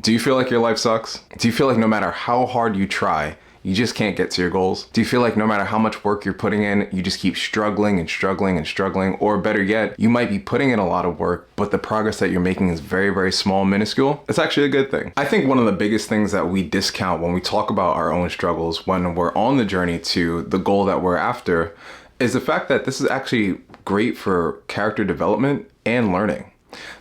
Do you feel like your life sucks? Do you feel like no matter how hard you try, you just can't get to your goals? Do you feel like no matter how much work you're putting in, you just keep struggling and struggling and struggling? Or better yet, you might be putting in a lot of work, but the progress that you're making is very, very small, minuscule? It's actually a good thing. I think one of the biggest things that we discount when we talk about our own struggles when we're on the journey to the goal that we're after is the fact that this is actually great for character development and learning.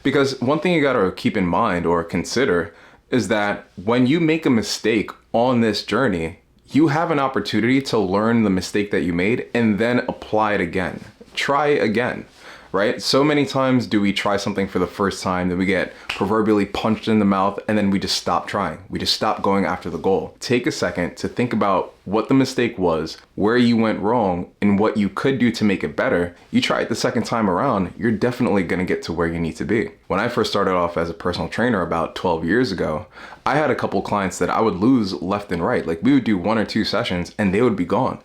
Because one thing you gotta keep in mind or consider is that when you make a mistake on this journey, you have an opportunity to learn the mistake that you made and then apply it again. Try again, right? So many times do we try something for the first time, then we get proverbially punched in the mouth, and then we just stop trying. We just stop going after the goal. Take a second to think about what the mistake was, where you went wrong, and what you could do to make it better. You try it the second time around, you're definitely gonna get to where you need to be. When I first started off as a personal trainer about 12 years ago, I had a couple clients that I would lose left and right. Like we would do 1 or 2 sessions and they would be gone.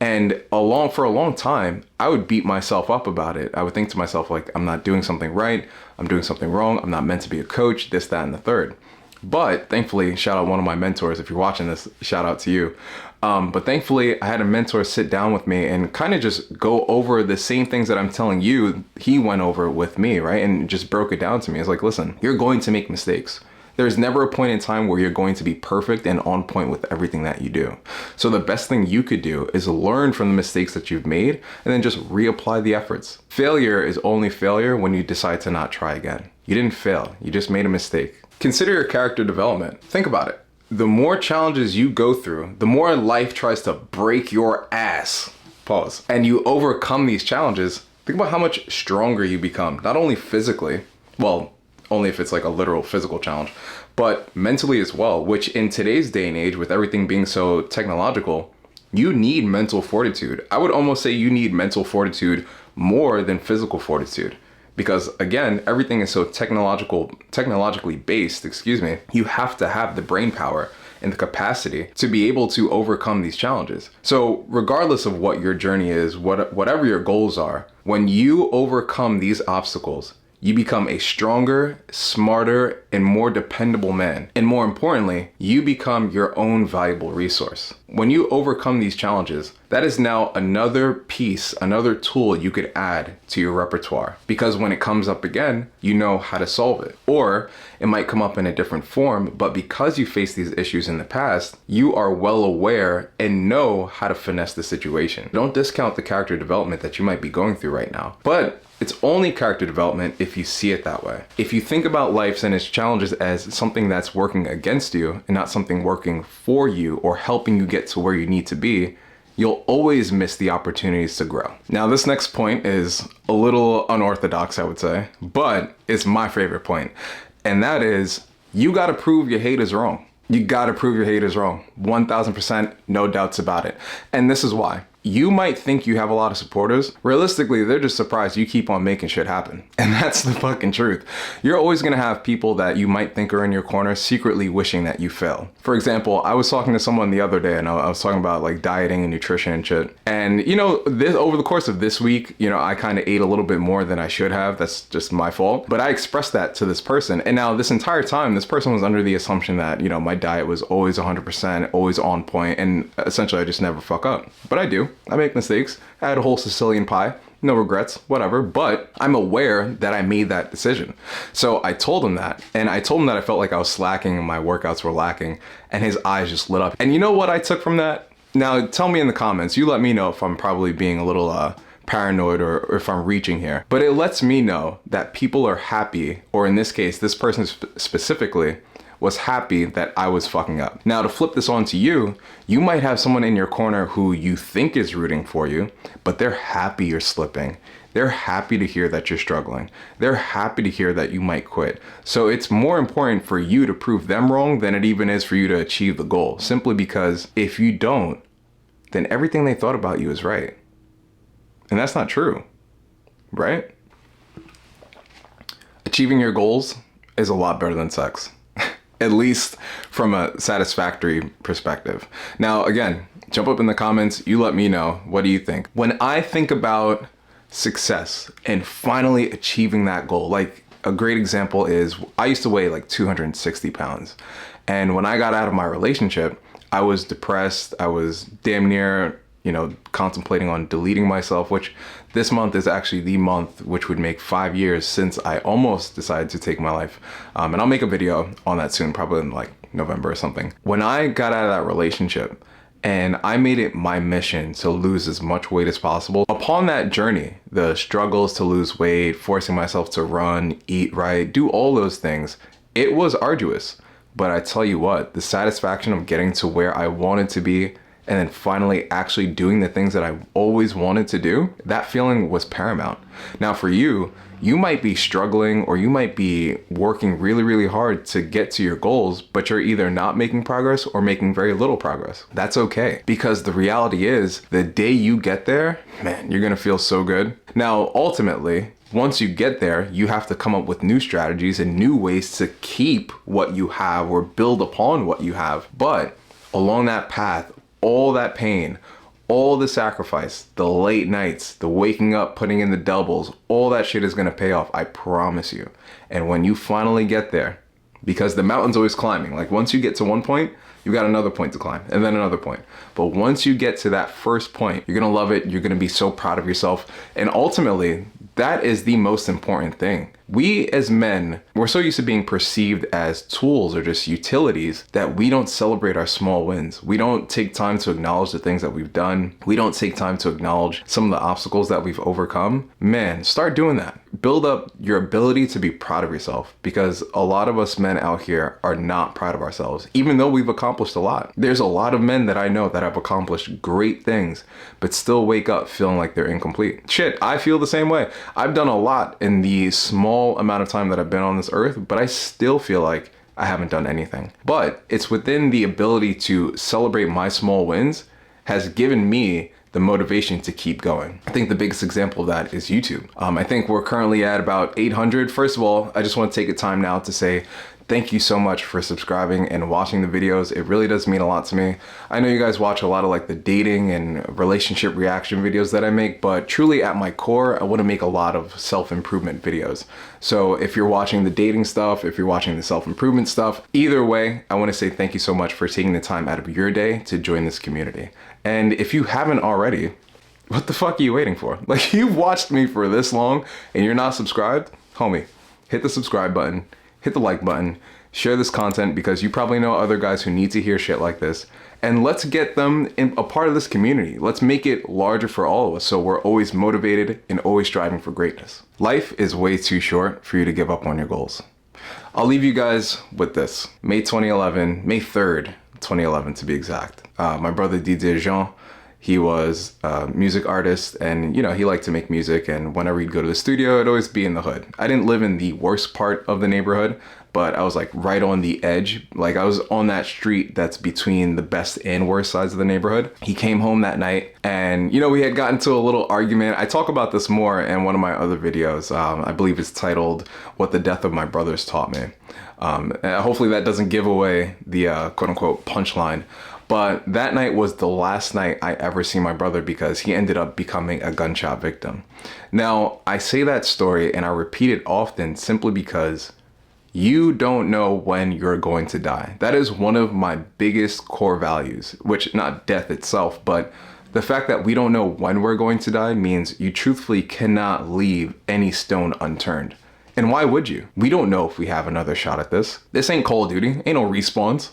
And for a long time, I would beat myself up about it. I would think to myself, like, I'm not doing something right. I'm doing something wrong. I'm not meant to be a coach, this, that, and the third. But thankfully, shout out one of my mentors. If you're watching this, shout out to you. But thankfully, I had a mentor sit down with me and kind of just go over the same things that I'm telling you, he went over with me, right? And just broke it down to me. It's like, listen, you're going to make mistakes. There's never a point in time where you're going to be perfect and on point with everything that you do. So the best thing you could do is learn from the mistakes that you've made and then just reapply the efforts. Failure is only failure when you decide to not try again. You didn't fail, you just made a mistake. Consider your character development. Think about it. The more challenges you go through, the more life tries to break your ass, pause, and you overcome these challenges, think about how much stronger you become, not only physically, well, only if it's like a literal physical challenge, but mentally as well, which in today's day and age, with everything being so technological, you need mental fortitude. I would almost say you need mental fortitude more than physical fortitude. Because again, everything is so technologically based, you have to have the brain power and the capacity to be able to overcome these challenges. So regardless of what your journey is, whatever your goals are, when you overcome these obstacles, you become a stronger, smarter, and more dependable man. And more importantly, you become your own valuable resource. When you overcome these challenges, that is now another piece, another tool you could add to your repertoire. Because when it comes up again, you know how to solve it. Or it might come up in a different form, but because you faced these issues in the past, you are well aware and know how to finesse the situation. Don't discount the character development that you might be going through right now. But it's only character development if you see it that way. If you think about life and its challenges as something that's working against you and not something working for you or helping you get to where you need to be, you'll always miss the opportunities to grow. Now, this next point is a little unorthodox, I would say, but it's my favorite point. And that is, you gotta prove your haters wrong. You gotta prove your haters wrong. 1000%, no doubts about it. And this is why. You might think you have a lot of supporters. Realistically, they're just surprised you keep on making shit happen. And that's the fucking truth. You're always gonna have people that you might think are in your corner secretly wishing that you fail. For example, I was talking to someone the other day and I was talking about like dieting and nutrition and shit. And you know, over the course of this week, you know, I kind of ate a little bit more than I should have. That's just my fault. But I expressed that to this person. And now this entire time, this person was under the assumption that, you know, my diet was always 100%, always on point, and essentially I just never fuck up. But I do. I make mistakes. I had a whole Sicilian pie. No regrets, whatever. But I'm aware that I made that decision. So I told him that. And I told him that I felt like I was slacking and my workouts were lacking. And his eyes just lit up. And you know what I took from that? Now, tell me in the comments. You let me know if I'm probably being a little paranoid or if I'm reaching here. But it lets me know that people are happy, or in this case, this person specifically, was happy that I was fucking up. Now, to flip this on to you, you might have someone in your corner who you think is rooting for you, but they're happy you're slipping. They're happy to hear that you're struggling. They're happy to hear that you might quit. So it's more important for you to prove them wrong than it even is for you to achieve the goal, simply because if you don't, then everything they thought about you is right. And that's not true, right? Achieving your goals is a lot better than sex. At least from a satisfactory perspective. Now, again, jump up in the comments. You let me know. What do you think? When I think about success and finally achieving that goal, like A great example is I used to weigh like 260 pounds. And when I got out of my relationship, I was depressed. I was damn near, contemplating on deleting myself, which this month is actually the month which would make 5 years since I almost decided to take my life. And I'll make a video on that soon, probably in like November or something. When I got out of that relationship and I made it my mission to lose as much weight as possible, upon that journey, the struggles to lose weight, forcing myself to run, eat right, do all those things, it was arduous. But I tell you what, the satisfaction of getting to where I wanted to be and then finally actually doing the things that I always wanted to do, that feeling was paramount. Now for you, you might be struggling or you might be working really, really hard to get to your goals, but you're either not making progress or making very little progress. That's okay, because the reality is the day you get there, man, you're gonna feel so good. Now, ultimately, once you get there, you have to come up with new strategies and new ways to keep what you have or build upon what you have. But along that path, all that pain, all the sacrifice, the late nights, the waking up, putting in the doubles, all that shit is gonna pay off, I promise you. And when you finally get there, because the mountain's always climbing, like once you get to one point, you got another point to climb and then another point. But once you get to that first point, you're gonna love it, you're gonna be so proud of yourself. And ultimately, that is the most important thing. We as men, we're so used to being perceived as tools or just utilities that we don't celebrate our small wins. We don't take time to acknowledge the things that we've done. We don't take time to acknowledge some of the obstacles that we've overcome. Man, start doing that. Build up your ability to be proud of yourself, because a lot of us men out here are not proud of ourselves, even though we've accomplished a lot. There's a lot of men that I know that have accomplished great things, but still wake up feeling like they're incomplete. Shit, I feel the same way. I've done a lot in the small amount of time that I've been on this earth, but I still feel like I haven't done anything. But it's within the ability to celebrate my small wins has given me the motivation to keep going. I think the biggest example of that is YouTube. I think we're currently at about 800. First of all, I just want to take a time now to say thank you so much for subscribing and watching the videos. It really does mean a lot to me. I know you guys watch a lot of like the dating and relationship reaction videos that I make, but truly at my core, I want to make a lot of self-improvement videos. So if you're watching the dating stuff, if you're watching the self-improvement stuff, either way, I want to say thank you so much for taking the time out of your day to join this community. And if you haven't already, what the fuck are you waiting for? Like, you've watched me for this long and you're not subscribed? Homie, hit the subscribe button, hit the like button, share this content, because you probably know other guys who need to hear shit like this. And let's get them in a part of this community. Let's make it larger for all of us so we're always motivated and always striving for greatness. Life is way too short for you to give up on your goals. I'll leave you guys with this. May 3rd, 2011 to be exact. My brother Didier Jean, he was a music artist, and he liked to make music, and whenever he'd go to the studio, it'd always be in the hood. I didn't live in the worst part of the neighborhood, but I was like right on the edge. Like I was on that street that's between the best and worst sides of the neighborhood. He came home that night and we had gotten to a little argument. I talk about this more in one of my other videos. I believe it's titled What the Death of My Brothers Taught Me. And hopefully that doesn't give away the quote unquote punchline. But that night was the last night I ever seen my brother, because he ended up becoming a gunshot victim. Now, I say that story and I repeat it often simply because you don't know when you're going to die. That is one of my biggest core values, which not death itself, but the fact that we don't know when we're going to die means you truthfully cannot leave any stone unturned. And why would you? We don't know if we have another shot at this. This ain't Call of Duty, ain't no respawns.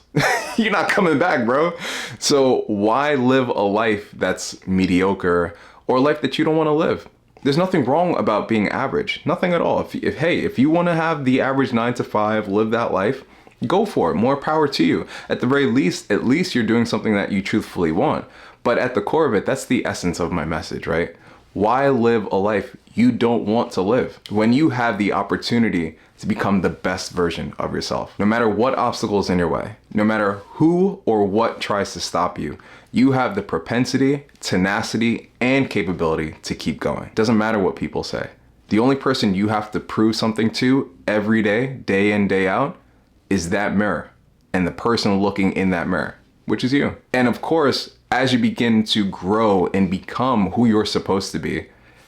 You're not coming back, bro. So why live a life that's mediocre or a life that you don't want to live? There's nothing wrong about being average, nothing at all. If you want to have the average 9 to 5, live that life, go for it, more power to you. At the very least, at least you're doing something that you truthfully want. But at the core of it, that's the essence of my message, right? Why live a life you don't want to live when you have the opportunity to become the best version of yourself? No matter what obstacles in your way, no matter who or what tries to stop you, you have the propensity, tenacity, and capability to keep going. Doesn't matter what people say. The only person you have to prove something to every day in, day out, is that mirror and the person looking in that mirror, which is you. And of course, as you begin to grow and become who you're supposed to be,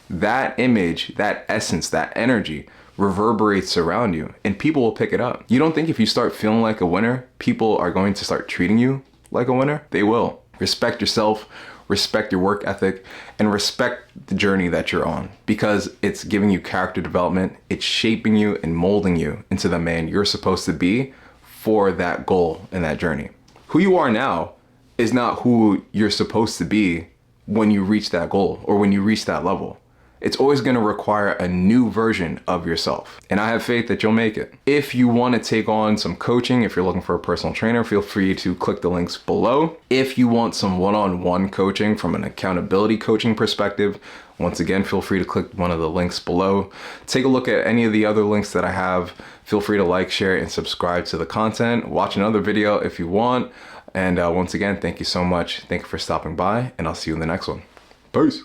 that image, that essence, that energy reverberates around you and people will pick it up. You don't think if you start feeling like a winner, people are going to start treating you like a winner? They will. Respect yourself, respect your work ethic, and respect the journey that you're on, because it's giving you character development. It's shaping you and molding you into the man you're supposed to be for that goal and that journey. Who you are now is not who you're supposed to be when you reach that goal or when you reach that level. It's always going to require a new version of yourself. And I have faith that you'll make it. If you want to take on some coaching, if you're looking for a personal trainer, feel free to click the links below. If you want some one-on-one coaching from an accountability coaching perspective, once again, feel free to click one of the links below. Take a look at any of the other links that I have. Feel free to like, share, and subscribe to the content. Watch another video if you want. And once again, thank you so much. Thank you for stopping by, and I'll see you in the next one. Peace.